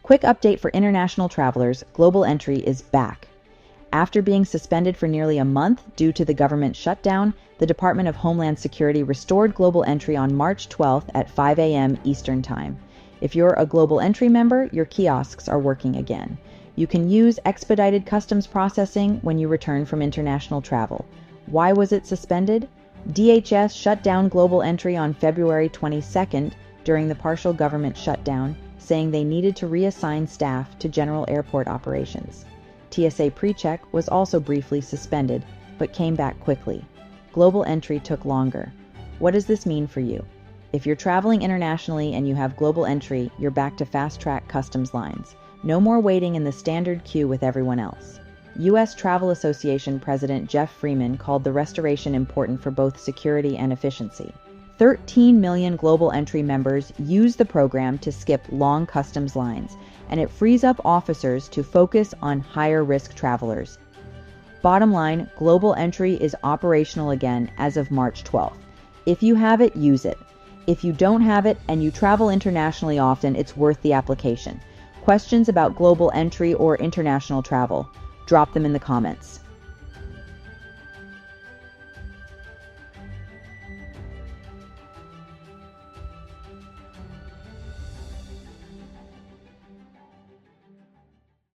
Quick update for international travelers, Global Entry is back. After being suspended for nearly a month due to the government shutdown, the Department of Homeland Security restored Global Entry on March 12th at 5 a.m. Eastern Time. If you're a Global Entry member, your kiosks are working again. You can use expedited customs processing when you return from international travel. Why was it suspended? DHS shut down Global Entry on February 22nd during the partial government shutdown, saying they needed to reassign staff to general airport operations. TSA PreCheck was also briefly suspended, but came back quickly. Global Entry took longer. What does this mean for you? If you're traveling internationally and you have Global Entry, you're back to fast-track customs lines. No more waiting in the standard queue with everyone else. U.S. Travel Association President Jeff Freeman called the restoration important for both security and efficiency. 13 million Global Entry members use the program to skip long customs lines, and it frees up officers to focus on higher-risk travelers. Bottom line, Global Entry is operational again as of March 12th. If you have it, use it. If you don't have it and you travel internationally often, it's worth the application. Questions about Global Entry or international travel? Drop them in the comments.